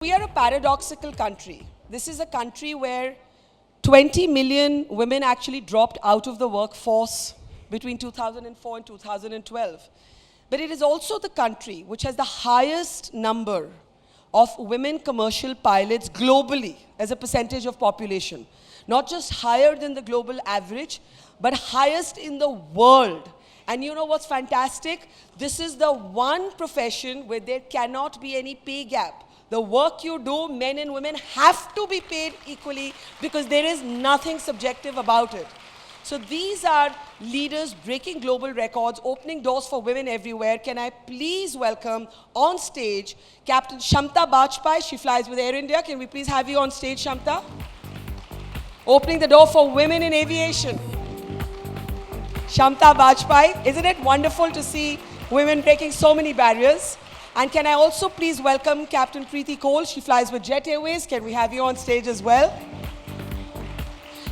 We are a paradoxical country. This is a country where 20 million women actually dropped out of the workforce between 2004 and 2012. But it is also the country which has the highest number of women commercial pilots globally as a percentage of population. Not just higher than the global average, but highest in the world. And you know what's fantastic? This is the one profession where there cannot be any pay gap. The work you do, men and women have to be paid equally because there is nothing subjective about it. So these are leaders breaking global records, opening doors for women everywhere. Can I please welcome on stage Captain Kshamta Bajpai. She flies with Air India. Can we please have you on stage, Kshamta? Opening the door for women in aviation. Kshamta Bajpai. Isn't it wonderful to see women breaking so many barriers? And can I also please welcome Captain Priti Kohal. She flies with Jet Airways. Can we have you on stage as well?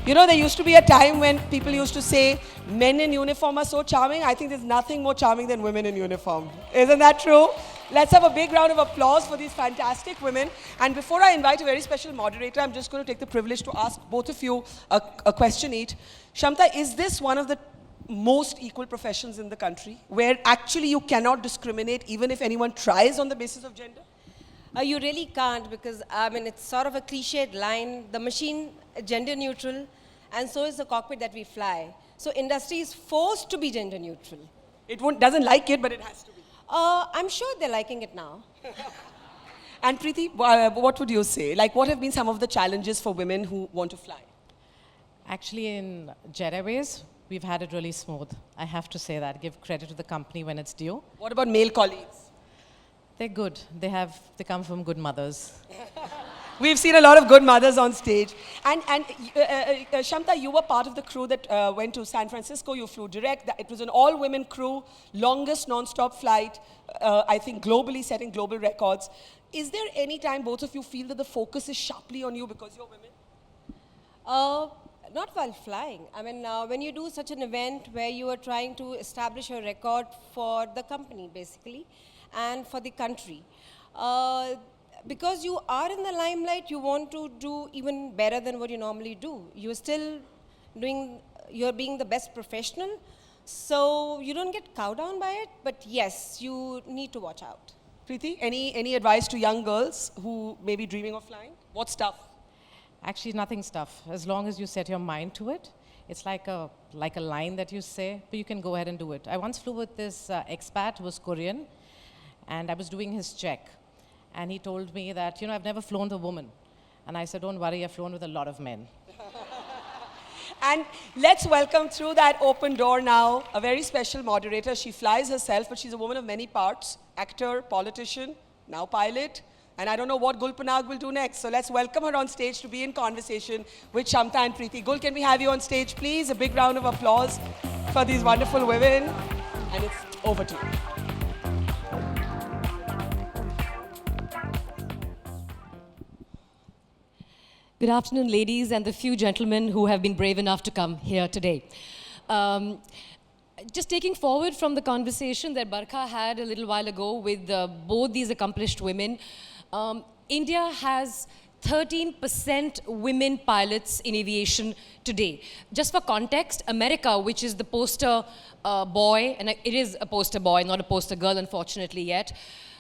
You know, there used to be a time when people used to say, men in uniform are so charming. I think there's nothing more charming than women in uniform. Isn't that true? Let's have a big round of applause for these fantastic women. And before I invite a very special moderator, I'm just going to take the privilege to ask both of you a question each. Kshamta, is this one of the most equal professions in the country, where actually you cannot discriminate even if anyone tries on the basis of gender? You really can't, because I mean it's sort of a cliched line. The machine gender neutral, and so is the cockpit that we fly. So industry is forced to be gender neutral. It doesn't like it, but it has to be. I'm sure they're liking it now. And Preeti, what would you say? Like, what have been some of the challenges for women who want to fly? Actually, in Jet Airways, we've had it really smooth. I have to say that. Give credit to the company when it's due. What about male colleagues? They're good. They come from good mothers. We've seen a lot of good mothers on stage. And Kshamta, you were part of the crew that went to San Francisco. You flew direct. It was an all-women crew, longest non-stop flight, I think globally setting global records. Is there any time both of you feel that the focus is sharply on you because you're women? Not while flying. I mean, when you do such an event where you are trying to establish a record for the company, basically, and for the country. Because you are in the limelight, you want to do even better than what you normally do. You're still you're being the best professional, so you don't get cowed down by it, but yes, you need to watch out. Preeti, any advice to young girls who may be dreaming of flying? What's tough? Actually, nothing's tough. As long as you set your mind to it, it's like a line that you say, but you can go ahead and do it. I once flew with this expat who was Korean, and I was doing his check. And he told me that, I've never flown with a woman. And I said, don't worry, I've flown with a lot of men. And let's welcome through that open door now a very special moderator. She flies herself, but she's a woman of many parts. Actor, politician, now pilot. And I don't know what Gul Panag will do next. So let's welcome her on stage to be in conversation with Kshamta and Priti. Gul, can we have you on stage, please? A big round of applause for these wonderful women. And it's over to you. Good afternoon, ladies, and the few gentlemen who have been brave enough to come here today. Just taking forward from the conversation that Barkha had a little while ago with both these accomplished women, India has 13% women pilots in aviation today. Just for context, America, which is the poster boy, and it is a poster boy, not a poster girl, unfortunately, yet.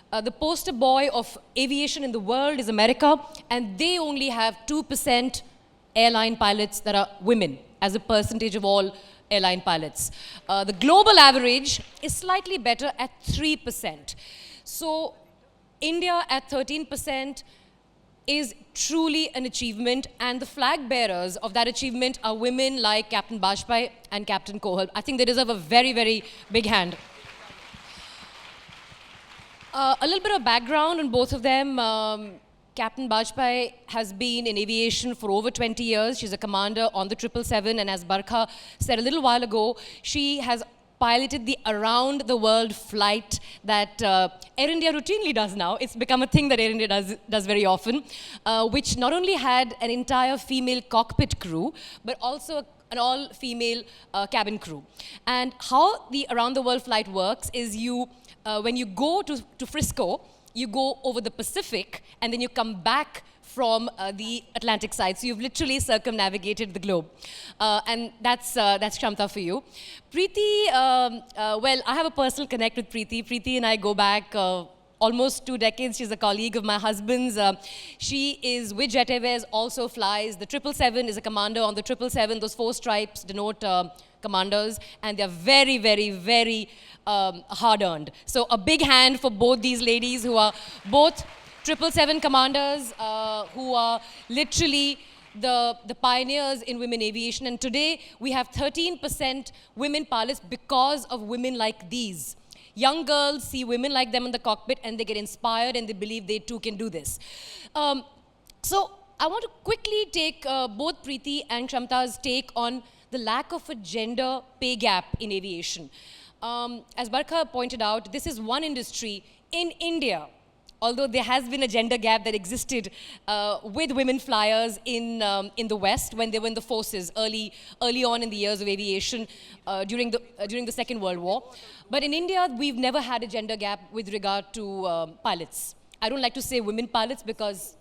The poster boy of aviation in the world is America, and they only have 2% airline pilots that are women as a percentage of all airline pilots. The global average is slightly better at 3%. So India at 13% is truly an achievement, and the flag bearers of that achievement are women like Captain Bajpai and Captain Kohal. I think they deserve a very, very big hand. A little bit of background on both of them. Captain Bajpai has been in aviation for over 20 years. She's a commander on the 777, and as Barkha said a little while ago, she has piloted the around-the-world flight that Air India routinely does now. It's become a thing that Air India does very often, which not only had an entire female cockpit crew, but also an all-female cabin crew. And how the around-the-world flight works is when you go to Frisco, you go over the Pacific, and then you come back from the Atlantic side. So you've literally circumnavigated the globe. And that's Kshamta for you. Preeti, well, I have a personal connect with Preeti. Preeti and I go back almost 2 decades. She's a colleague of my husband's. She is with Jet Airways, also flies. The 777 is a commander on the 777. Those 4 stripes denote commanders, and they're very, very, very hard-earned. So a big hand for both these ladies who are both 777 commanders, who are literally the pioneers in women aviation. And today, we have 13% women pilots because of women like these. Young girls see women like them in the cockpit and they get inspired and they believe they too can do this. So I want to quickly take both Preeti and Kshamta's take on the lack of a gender pay gap in aviation. As Barkha pointed out, this is one industry in India, although there has been a gender gap that existed with women flyers in the West when they were in the forces early on in the years of aviation during the Second World War. But in India, we've never had a gender gap with regard to pilots. I don't like to say women pilots because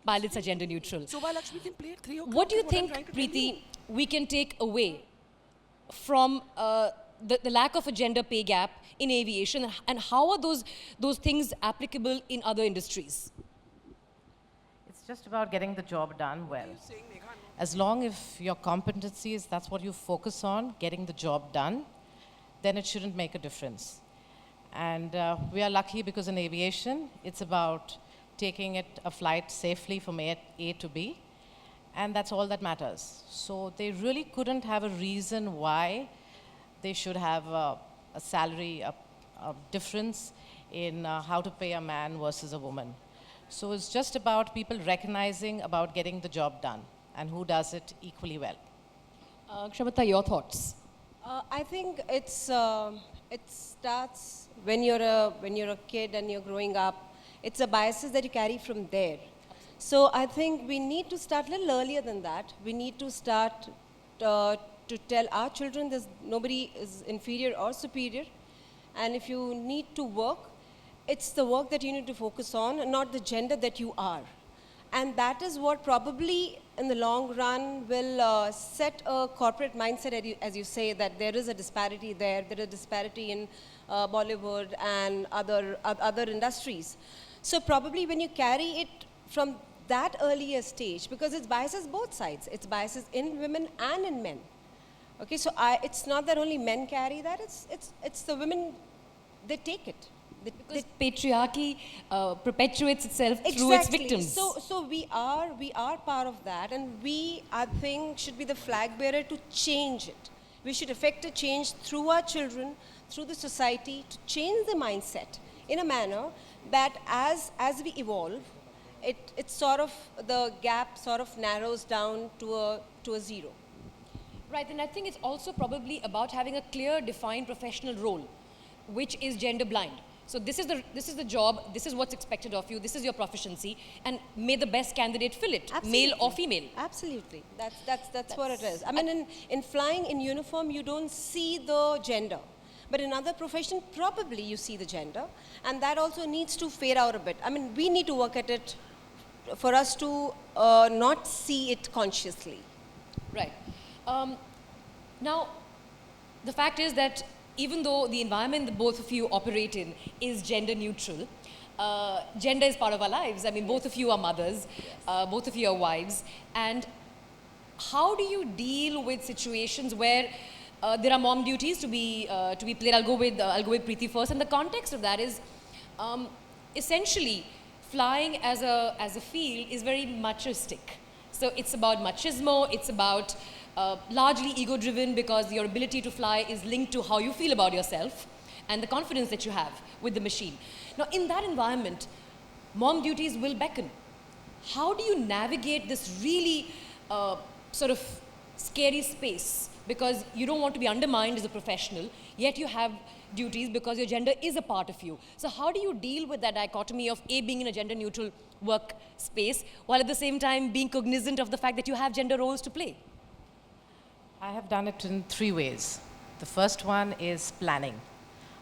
pilots are gender neutral. So Lakshmi can play at 3 o'clock. What do you think, Preeti, we can take away from the lack of a gender pay gap in aviation, and how are those things applicable in other industries? It's just about getting the job done well. As long as your competencies, that's what you focus on, getting the job done, then it shouldn't make a difference. And we are lucky because in aviation, it's about taking a flight safely from A to B, and that's all that matters. So they really couldn't have a reason why they should have a salary, a difference in how to pay a man versus a woman. So it's just about people recognizing about getting the job done and who does it equally well. Kshamta, your thoughts? I think it starts when you're a kid and you're growing up. It's the biases that you carry from there. So I think we need to start a little earlier than that. We need to start to tell our children that nobody is inferior or superior. And if you need to work, it's the work that you need to focus on and not the gender that you are. And that is what probably in the long run will set a corporate mindset, as you say, that there is a disparity there. There is a disparity in Bollywood and other industries. So probably when you carry it from that earlier stage, because it's biases both sides. It's biases in women and in men. Okay, so it's not that only men carry that, it's the women, they take it. Because patriarchy perpetuates itself through its victims. So we are part of that, and we, I think, should be the flag bearer to change it. We should effect a change through our children, through the society, to change the mindset in a manner that as we evolve, it's sort of, the gap sort of narrows down to a zero. Right, and I think it's also probably about having a clear, defined professional role, which is gender blind. So this is the job, this is what's expected of you, this is your proficiency, and may the best candidate fill it, male or female. Absolutely, that's what it is. I mean, in flying in uniform, you don't see the gender. But in other professions, probably you see the gender, and that also needs to fade out a bit. I mean, we need to work at it for us to not see it consciously. Right. Now, the fact is that even though the environment that both of you operate in is gender neutral, gender is part of our lives. I mean, both of you are mothers, both of you are wives, and how do you deal with situations where there are mom duties to be played? I'll go with Preeti first, and the context of that is essentially flying as a field is very machistic. So it's about machismo. It's about largely ego-driven, because your ability to fly is linked to how you feel about yourself and the confidence that you have with the machine. Now, in that environment, mom duties will beckon. How do you navigate this really sort of scary space? Because you don't want to be undermined as a professional, yet you have duties because your gender is a part of you. So how do you deal with that dichotomy of being in a gender-neutral work space, while at the same time being cognizant of the fact that you have gender roles to play? I have done it in 3 ways. The first one is planning.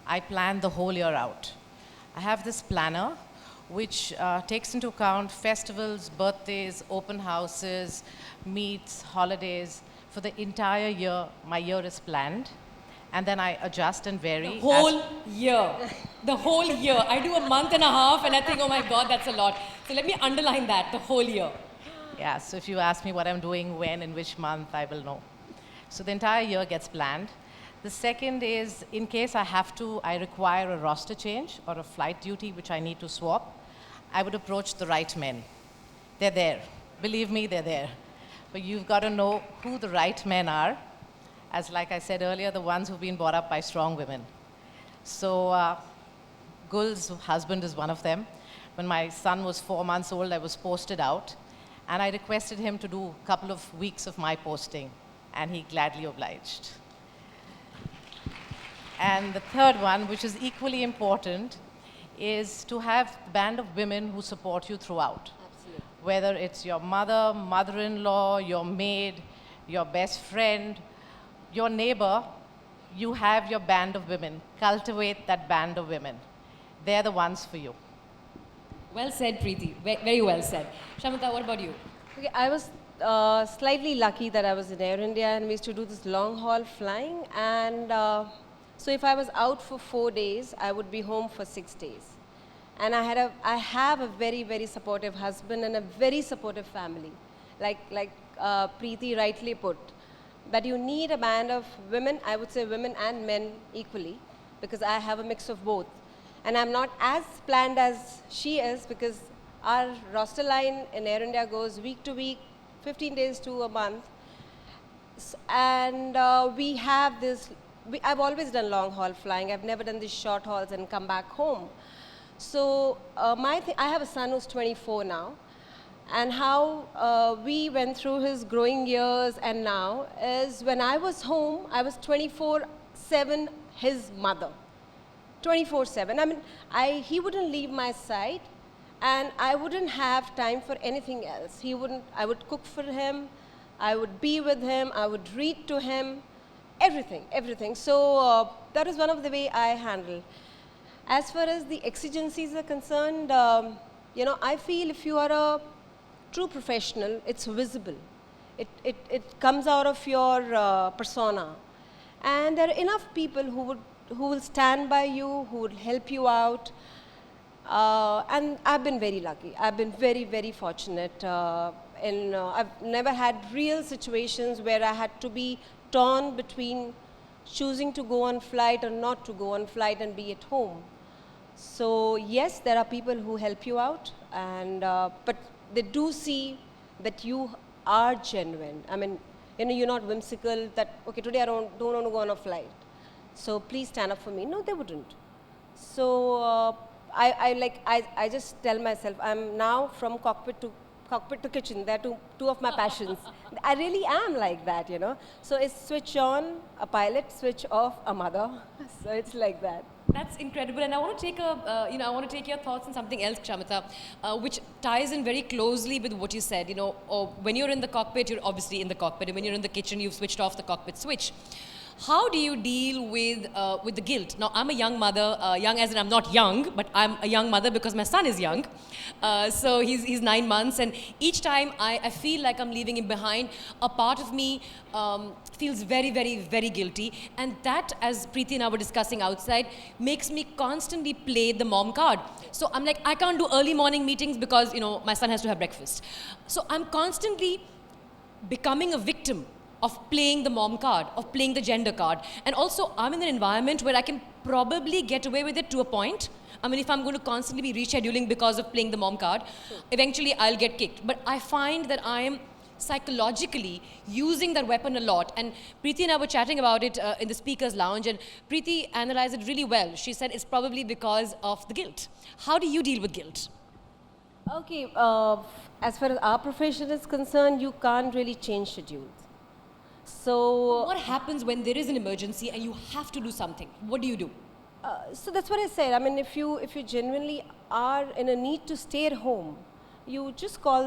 I plan the whole year out. I have this planner which takes into account festivals, birthdays, open houses, meets, holidays. For the entire year, my year is planned. And then I adjust and vary. The whole year. The whole year. I do a month and a half and I think, oh my God, that's a lot. So let me underline that, the whole year. Yeah, so if you ask me what I'm doing, when, in which month, I will know. So the entire year gets planned. The second is, in case I require a roster change or a flight duty which I need to swap, I would approach the right men. They're there. Believe me, they're there. But you've got to know who the right men are. As like I said earlier, the ones who've been brought up by strong women. So Gul's husband is one of them. When my son was 4 months old, I was posted out. And I requested him to do a couple of weeks of my posting. And he gladly obliged. And the third one, which is equally important, is to have a band of women who support you throughout. Absolutely. Whether it's your mother, mother-in-law, your maid, your best friend, your neighbor, you have your band of women. Cultivate that band of women. They're the ones for you. Well said, Preeti. Very well said. Kshamta, what about you? Okay, I was slightly lucky that I was in Air India and we used to do this long haul flying. And so if I was out for 4 days, I would be home for 6 days. And I have a very, very supportive husband and a very supportive family. Like Preeti rightly put, that you need a band of women, I would say women and men equally, because I have a mix of both. And I'm not as planned as she is, because our roster line in Air India goes week to week, 15 days to a month. And we have this, I've always done long haul flying. I've never done these short hauls and come back home. So I have a son who's 24 now. And how we went through his growing years and now is when I was home, I was 24/7 his mother. 24/7. I mean, he wouldn't leave my side and I wouldn't have time for anything else. I would cook for him, I would be with him, I would read to him, everything. So that is one of the way I handle. As far as the exigencies are concerned, I feel if you are a true professional, it's visible. It comes out of your persona. And there are enough people who will stand by you, who will help you out. And I've been very lucky. I've been very, very fortunate. I've never had real situations where I had to be torn between choosing to go on flight or not to go on flight and be at home. So yes, there are people who help you out, and but they do see that you are genuine. I mean, you're not whimsical that, okay, today I don't want to go on a flight, so please stand up for me. No, they wouldn't. So I just tell myself, I'm now from cockpit to kitchen. They're two of my passions. I really am like that, So it's switch on a pilot, switch off a mother. So it's like that. That's incredible, and I want to take I want to take your thoughts on something else, Kshamta, which ties in very closely with what you said. When you're in the cockpit, you're obviously in the cockpit, and when you're in the kitchen, you've switched off the cockpit switch. How do you deal with the guilt? Now, I'm a young mother, young as in I'm not young, but I'm a young mother because my son is young. So he's 9 months, and each time I feel like I'm leaving him behind, a part of me feels very, very, very guilty. And that, as Preeti and I were discussing outside, makes me constantly play the mom card. So I'm like, I can't do early morning meetings because, my son has to have breakfast. So I'm constantly becoming a victim of playing the mom card, of playing the gender card. And also, I'm in an environment where I can probably get away with it to a point. I mean, if I'm going to constantly be rescheduling because of playing the mom card, eventually I'll get kicked. But I find that I am psychologically using that weapon a lot. And Preeti and I were chatting about it in the speaker's lounge, and Preeti analyzed it really well. She said it's probably because of the guilt. How do you deal with guilt? Okay, as far as our profession is concerned, you can't really change schedules. So what happens when there is an emergency and you have to do something? What do you do? So that's what I said. I mean, if you genuinely are in a need to stay at home, you just call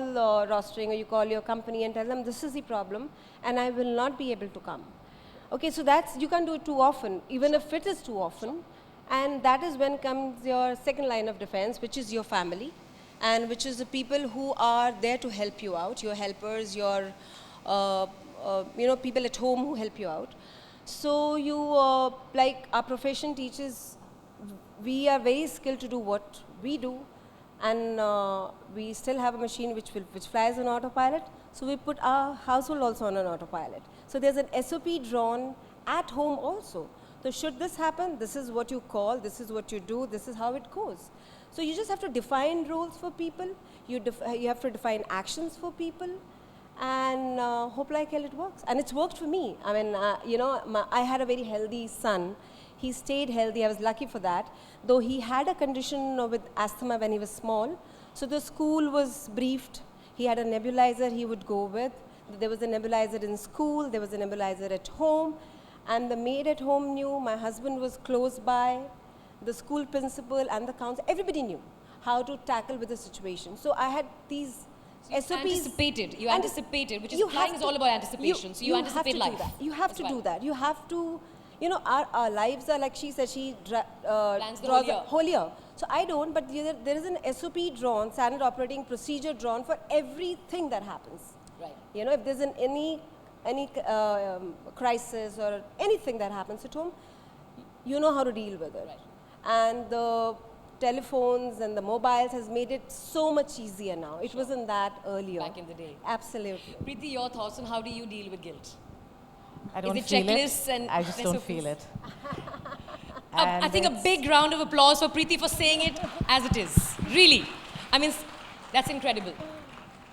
rostering or you call your company and tell them this is the problem and I will not be able to come. Okay, so you can't do it too often, even if it is too often. And that is when comes your second line of defense, which is your family, and which is the people who are there to help you out, your helpers, your people at home who help you out. So you, like our profession teaches, we are very skilled to do what we do, and we still have a machine which flies on autopilot. So we put our household also on an autopilot. So there's an SOP drawn at home also. So should this happen, this is what you call, this is what you do, this is how it goes. So you just have to define roles for people, you have to define actions for people, and hope like hell it works. And it's worked for me. I mean, I had a very healthy son. He stayed healthy, I was lucky for that. Though he had a condition with asthma when he was small. So the school was briefed. He had a nebulizer he would go with. There was a nebulizer in school, there was a nebulizer at home. And the maid at home knew, my husband was close by, the school principal and the council, everybody knew how to tackle with the situation. So I had these SOPs. You anticipated, which is flying is all about anticipation. So you anticipate life. You have to do that. You have to, our lives are like she said, she Plans the draws whole a whole year. So I don't, but there is an SOP drawn, standard operating procedure drawn for everything that happens. Right. If there's any crisis or anything that happens at home, you know how to deal with it. Right. And the telephones and the mobiles has made it so much easier now. It wasn't that earlier. Back in the day. Absolutely. Preeti, your thoughts on how do you deal with guilt? I don't Is it feel checklists it. and I just don't SOPs? feel it. I think a big round of applause for Preeti for saying it as it is. Really. I mean, that's incredible.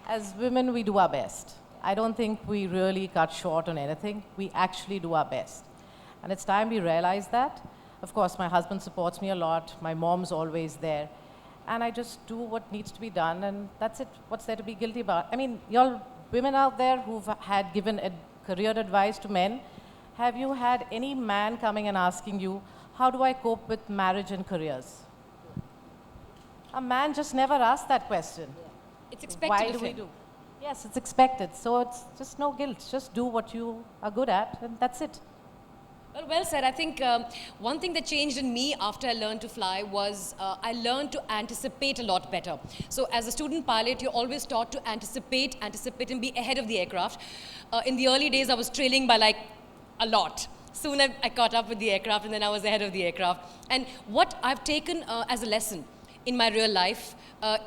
As women, we do our best. I don't think we really cut short on anything. We actually do our best. And it's time we realize that. Of course, my husband supports me a lot. My mom's always there. And I just do what needs to be done, and that's it. What's there to be guilty about? I mean, y'all women out there who've had given career advice to men, have you had any man coming and asking you, how do I cope with marriage and careers? A man just never asked that question. It's expected Why of do we him. do? Yes, it's expected. So it's just no guilt. Just do what you are good at, and that's it. Well said. I think one thing that changed in me after I learned to fly was I learned to anticipate a lot better. So as a student pilot, you're always taught to anticipate and be ahead of the aircraft. In the early days, I was trailing by like a lot. Soon I caught up with the aircraft, and then I was ahead of the aircraft. And what I've taken as a lesson in my real life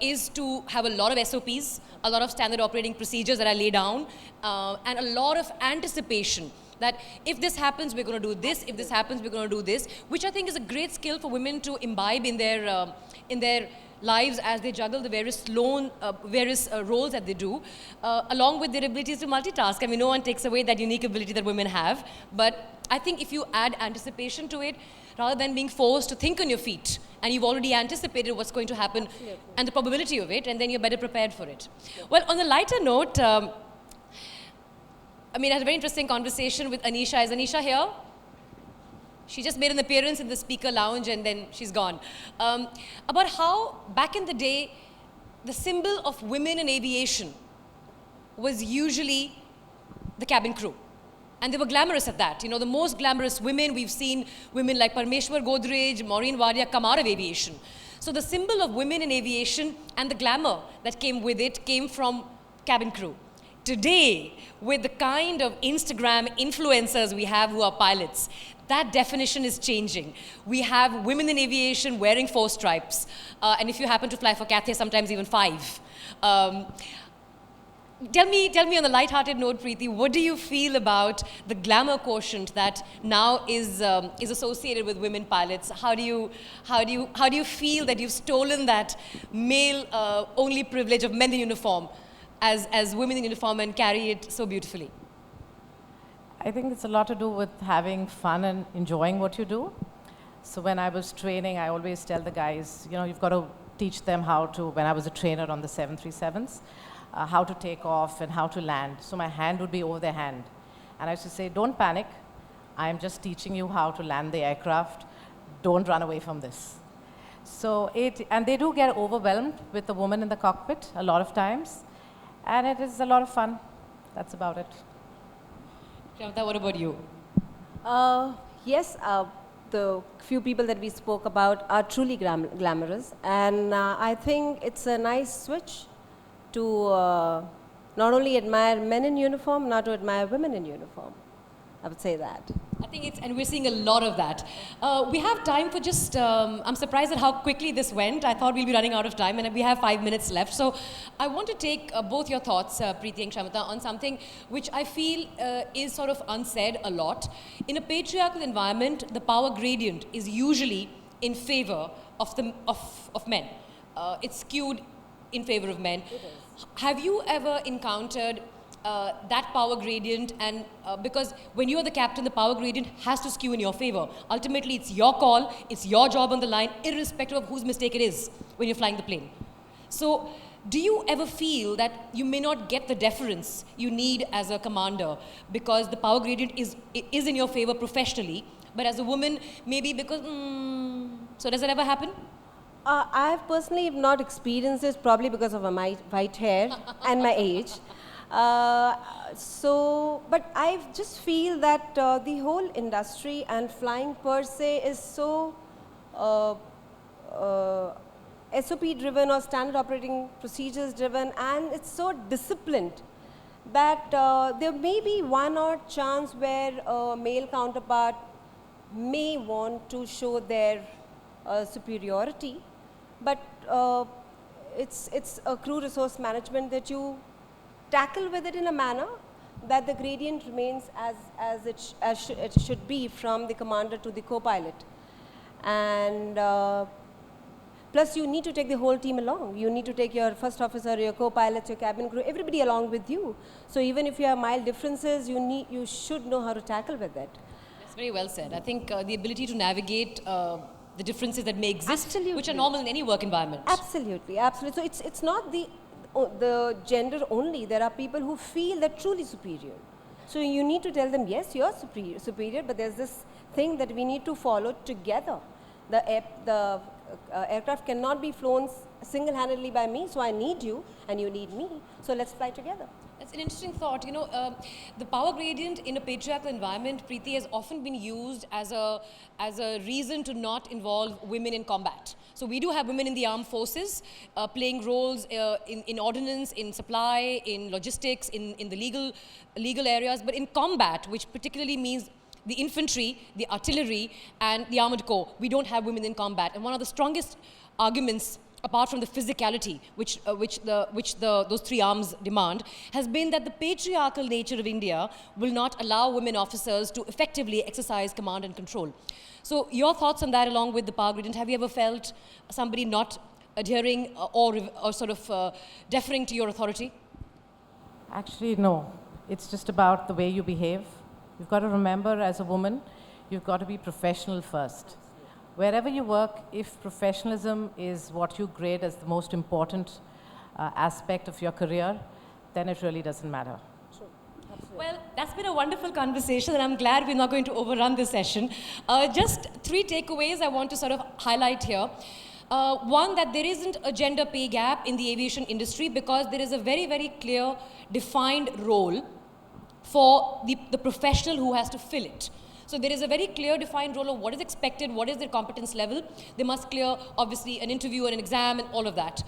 is to have a lot of SOPs, a lot of standard operating procedures that I lay down, and a lot of anticipation. That if this happens, we're going to do this. If this happens, we're going to do this, which I think is a great skill for women to imbibe in their lives as they juggle the various roles that they do, along with their abilities to multitask. I mean, no one takes away that unique ability that women have, but I think if you add anticipation to it, rather than being forced to think on your feet, and you've already anticipated what's going to happen and the probability of it, and then you're better prepared for it. Well, on a lighter note, I had a very interesting conversation with Anisha. Is Anisha here? She just made an appearance in the speaker lounge and then she's gone. About how back in the day, the symbol of women in aviation was usually the cabin crew. And they were glamorous at that. The most glamorous women, we've seen women like Parmeshwar Godrej, Maureen Wadia come out of aviation. So the symbol of women in aviation and the glamour that came with it came from cabin crew. Today, with the kind of Instagram influencers we have who are pilots, that definition is changing. We have women in aviation wearing 4 stripes, and if you happen to fly for Cathay, sometimes even 5. Tell me on a light-hearted note, Preeti, what do you feel about the glamour quotient that now is associated with women pilots? How do you feel that you've stolen that male only privilege of men in uniform as women in uniform and carry it so beautifully? I think it's a lot to do with having fun and enjoying what you do. So when I was training, I always tell the guys, you've got to teach them how to, when I was a trainer on the 737s, how to take off and how to land. So my hand would be over their hand. And I used to say, don't panic. I'm just teaching you how to land the aircraft. Don't run away from this. So and they do get overwhelmed with the woman in the cockpit a lot of times. And it is a lot of fun. That's about it. Kshamta, what about you? Yes, the few people that we spoke about are truly glamorous, and I think it's a nice switch to not only admire men in uniform, not to admire women in uniform. I would say that. I think it's, and we're seeing a lot of that. We have time for just, I'm surprised at how quickly this went. I thought we'll be running out of time, and we have 5 minutes left. So I want to take both your thoughts, Priti and Kshamta, on something which I feel is sort of unsaid a lot. In a patriarchal environment, the power gradient is usually in favor of men. It's skewed in favor of men. Have you ever encountered that power gradient, and because when you're the captain, the power gradient has to skew in your favor. Ultimately, it's your call, it's your job on the line, irrespective of whose mistake it is when you're flying the plane. So, do you ever feel that you may not get the deference you need as a commander because the power gradient is in your favor professionally, but as a woman, maybe because, so does that ever happen? I have personally not experienced this, probably because of my white hair and my age. But I just feel that the whole industry and flying per se is so SOP driven or standard operating procedures driven, and it's so disciplined that there may be one or chance where a male counterpart may want to show their superiority, but it's a crew resource management that you tackle with it in a manner that the gradient remains as it should be from the commander to the co-pilot. And plus you need to take the whole team along. You need to take your first officer, your co-pilots, your cabin crew, everybody along with you. So even if you have mild differences, you should know how to tackle with it. That's very well said. I think the ability to navigate the differences that may exist, Absolutely. which are normal in any work environment. Absolutely, absolutely. So it's not the gender only. There are people who feel they're truly superior. So you need to tell them, yes, you're superior, but there's this thing that we need to follow together. The aircraft cannot be flown single-handedly by me, so I need you and you need me, so let's fly together. That's an interesting thought. You know, the power gradient in a patriarchal environment, Priti, has often been used as a reason to not involve women in combat. So we do have women in the armed forces playing roles in ordnance, in supply, in logistics, in the legal areas, but in combat, which particularly means the infantry, the artillery, and the armored corps, we don't have women in combat. And one of the strongest arguments, apart from the physicality which those three arms demand, has been that the patriarchal nature of India will not allow women officers to effectively exercise command and control. So your thoughts on that, along with the power gradient, have you ever felt somebody not adhering or sort of deferring to your authority? Actually, no. It's just about the way you behave. You've got to remember, as a woman, you've got to be professional first. Wherever you work, if professionalism is what you grade as the most important aspect of your career, then it really doesn't matter. Well, that's been a wonderful conversation, and I'm glad we're not going to overrun this session. Just 3 takeaways I want to sort of highlight here. One, that there isn't a gender pay gap in the aviation industry because there is a very, very clear, defined role for the professional who has to fill it. So there is a very clear defined role of what is expected, what is their competence level. They must clear, obviously, an interview and an exam and all of that.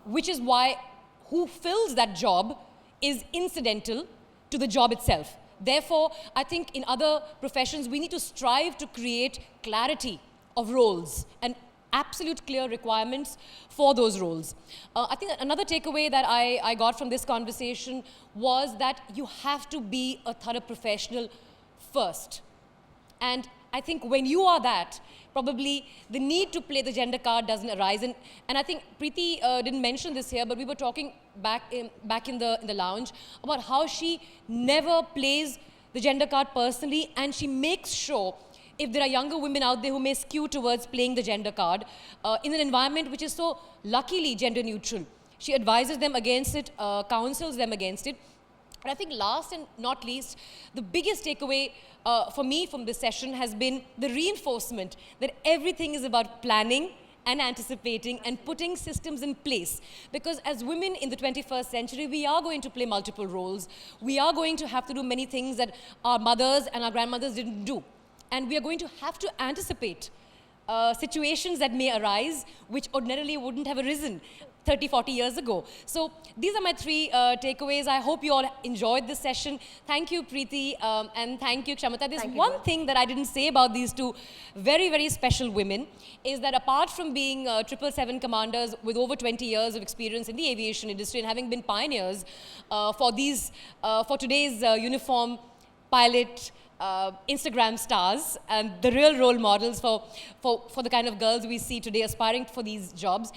Which is why who fills that job is incidental to the job itself. Therefore, I think in other professions, we need to strive to create clarity of roles and absolute clear requirements for those roles. I think another takeaway that I got from this conversation was that you have to be a thorough professional first. And I think when you are that, probably the need to play the gender card doesn't arise. And I think Priti didn't mention this here, but we were talking back in the lounge about how she never plays the gender card personally, and she makes sure if there are younger women out there who may skew towards playing the gender card in an environment which is so luckily gender neutral. She advises them against it, counsels them against it. But I think last and not least, the biggest takeaway for me from this session has been the reinforcement that everything is about planning and anticipating and putting systems in place. Because as women in the 21st century, we are going to play multiple roles. We are going to have to do many things that our mothers and our grandmothers didn't do. and we are going to have to anticipate situations that may arise which ordinarily wouldn't have arisen 30, 40 years ago. So these are my three takeaways. I hope you all enjoyed this session. Thank you, Priti, and thank you, Kshamta. There's one thing that I didn't say about these two very, very special women, is that apart from being 777 commanders with over 20 years of experience in the aviation industry and having been pioneers for today's uniform pilot Instagram stars and the real role models for the kind of girls we see today aspiring for these jobs,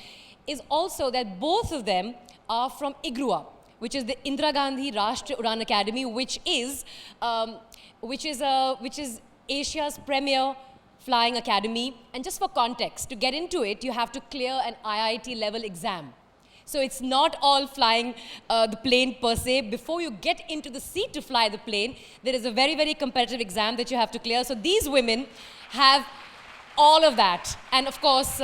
is also that both of them are from IGRUA, which is the Indira Gandhi Rashtriya Udan Academy, which is Asia's premier flying academy. And just for context, to get into it, you have to clear an IIT level exam. So it's not all flying the plane per se. Before you get into the seat to fly the plane, there is a very, very competitive exam that you have to clear. So these women have all of that. And of course,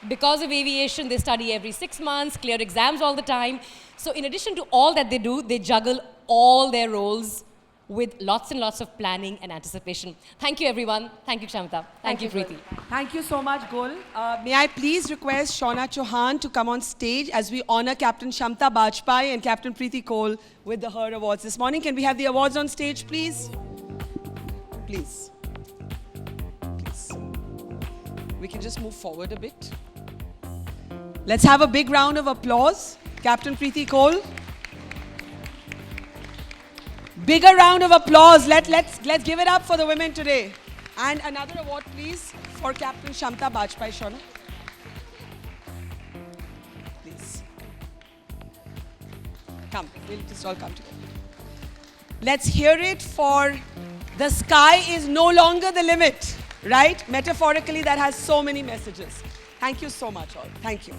because of aviation, they study every 6 months, clear exams all the time. So in addition to all that they do, they juggle all their roles with lots and lots of planning and anticipation. Thank you, everyone. Thank you, Kshamta. Thank you, Priti. Thank you so much, Gul. May I please request Shauna Chauhan to come on stage as we honor Captain Kshamta Bajpai and Captain Priti Kohal with the HER Awards this morning. Can we have the awards on stage, please? Please. Please. We can just move forward a bit. Let's have a big round of applause. Captain Priti Kohal. Bigger round of applause. Let's give it up for the women today. And another award, please, for Captain Kshamta Bajpai, Shauna. Please. Come, we'll just all come together. Let's hear it for the sky is no longer the limit, right? Metaphorically, that has so many messages. Thank you so much, all. Thank you.